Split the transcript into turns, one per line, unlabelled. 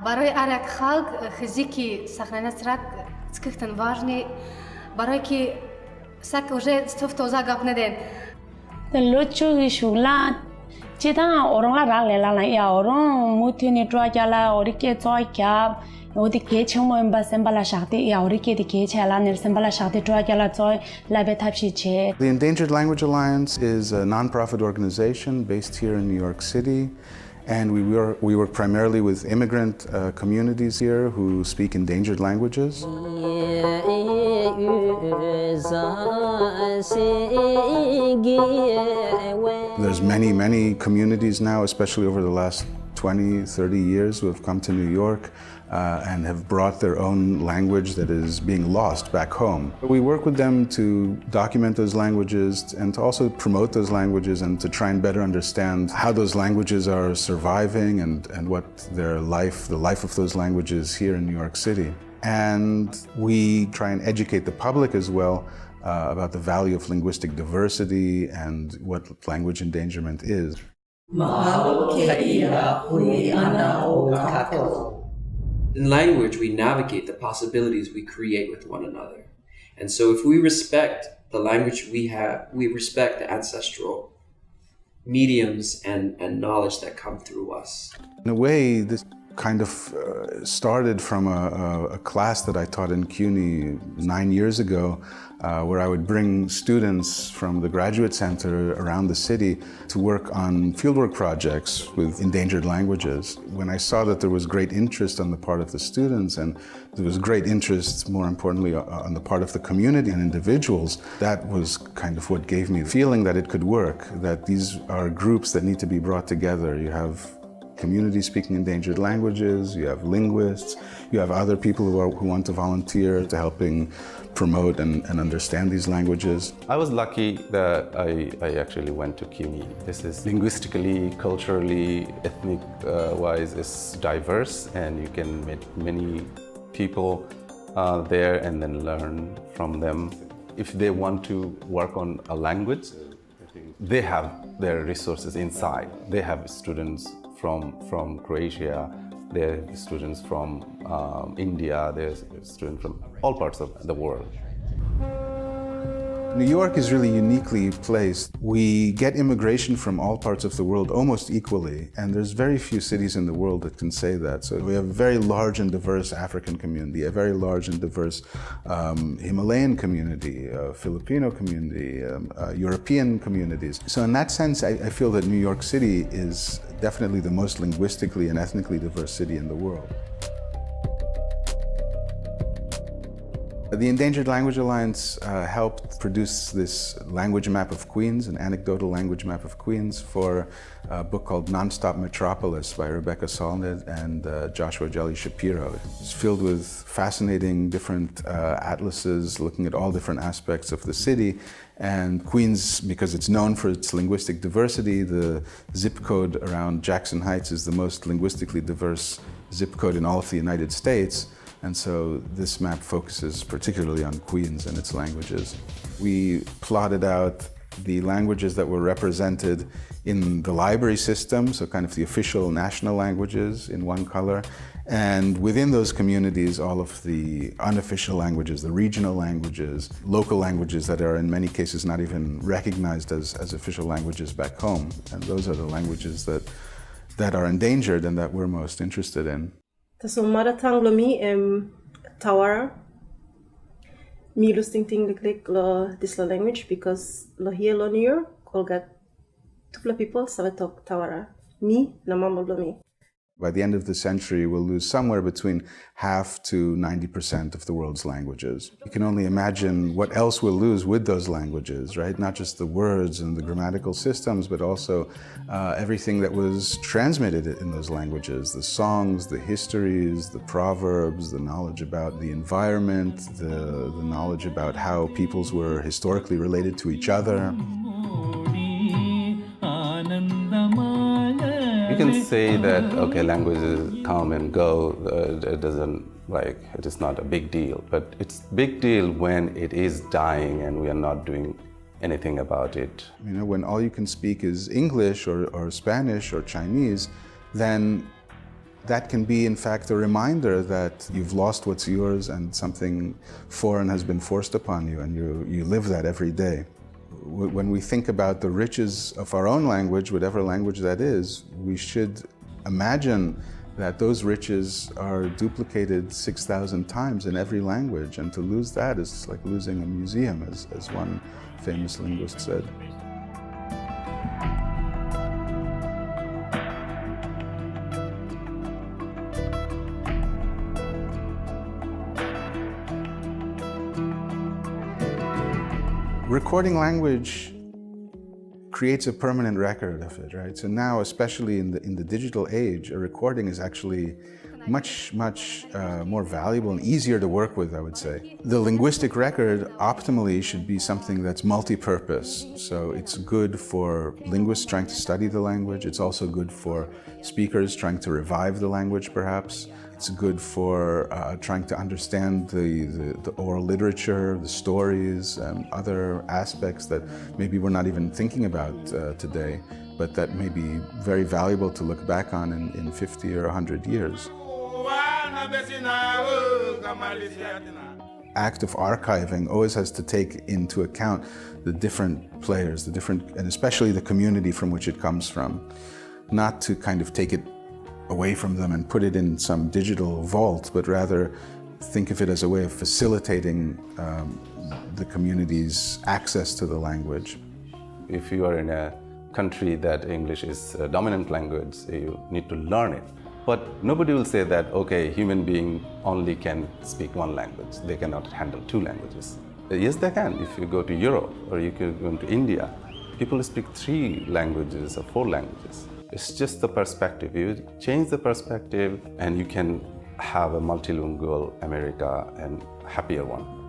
Барои арак халк физики сахнанас рак скихтан важный, барои ки сак уже стоф тоза гап неден.
Lucu isulat, cita orang lah rale ya orang mungkin itu aja lah orang kita coy kap, orang kita cuma sembala syakti ya orang kita cila nih sembala syakti itu aja lah coy lebih tapi cie.
The Endangered Language Alliance is a non-profit organization based here in New York City, and we work primarily with immigrant communities here who speak endangered languages. There's many communities now, especially over the last 20, 30 years, who have come to New York and have brought their own language that is being lost back home. We work with them to document those languages and to also promote those languages and to try and better understand how those languages are surviving and what the life of those languages here in New York City. And we try and educate the public as well about the value of linguistic diversity and what language endangerment is.
In language, we navigate the possibilities we create with one another. And so if we respect the language we have, we respect the ancestral mediums and knowledge that come through us.
In a way, this kind of started from a class that I taught in CUNY 9 years ago, where I would bring students from the graduate center around the city to work on fieldwork projects with endangered languages. When I saw that there was great interest on the part of the students and there was great interest, more importantly, on the part of the community and individuals, that was kind of what gave me the feeling that it could work, that these are groups that need to be brought together. You have communities speaking endangered languages, you have linguists, you have other people who want to volunteer to helping promote and understand these languages.
I was lucky that I actually went to CUNY. This is linguistically, culturally, ethnic-wise, is diverse, and you can meet many people there and then learn from them. If they want to work on a language, they have their resources inside. They have students from Croatia, there are students from India, there's students from all parts of the world.
New York is really uniquely placed. We get immigration from all parts of the world almost equally, and there's very few cities in the world that can say that. So we have a very large and diverse African community, a very large and diverse Himalayan community, Filipino community, European communities. So in that sense, I feel that New York City is definitely the most linguistically and ethnically diverse city in the world. The Endangered Language Alliance helped produce this language map of Queens, an anecdotal language map of Queens, for a book called Nonstop Metropolis by Rebecca Solnit and Joshua Jelly Shapiro. It's filled with fascinating different atlases looking at all different aspects of the city. And Queens, because it's known for its linguistic diversity, the zip code around Jackson Heights is the most linguistically diverse zip code in all of the United States. And so this map focuses particularly on Queens and its languages. We plotted out the languages that were represented in the library system, so kind of the official national languages in one color. And within those communities, all of the unofficial languages, the regional languages, local languages that are in many cases not even recognized as official languages back home. And those are the languages that are endangered and that we're most interested in.
So mother tongue lo mi Tawara. Mi lusting ting like this language because lo here lo New York all got tupla people sabe talk Tawara. Mi la mama lo mi.
By the end of the century, we'll lose somewhere between half to 90% of the world's languages. You can only imagine what else we'll lose with those languages, right? Not just the words and the grammatical systems, but also everything that was transmitted in those languages. The songs, the histories, the proverbs, the knowledge about the environment, the knowledge about how peoples were historically related to each other.
You can say that, okay, languages come and go, it is not a big deal, but it's a big deal when it is dying and we are not doing anything about it.
You know, when all you can speak is English or Spanish or Chinese, then that can be, in fact, a reminder that you've lost what's yours and something foreign has been forced upon you, and you live that every day. When we think about the riches of our own language, whatever language that is, we should imagine that those riches are duplicated 6,000 times in every language, and to lose that is like losing a museum, as one famous linguist said. Recording language creates a permanent record of it, right? So now, especially in the digital age, a recording is actually much more valuable and easier to work with, I would say. The linguistic record optimally should be something that's multi-purpose. So it's good for linguists trying to study the language. It's also good for speakers trying to revive the language, perhaps. It's good for trying to understand the oral literature, the stories, and other aspects that maybe we're not even thinking about today, but that may be very valuable to look back on in 50 or 100 years. Act of archiving always has to take into account the different players, and especially the community from which it comes from, not to kind of take it away from them and put it in some digital vault, but rather think of it as a way of facilitating the community's access to the language.
If you are in a country that English is a dominant language, you need to learn it. But nobody will say that, okay, human being only can speak one language. They cannot handle two languages. Yes, they can. If you go to Europe or you can go to India, people speak 3 languages or 4 languages. It's just the perspective. You change the perspective and you can have a multilingual America and happier one.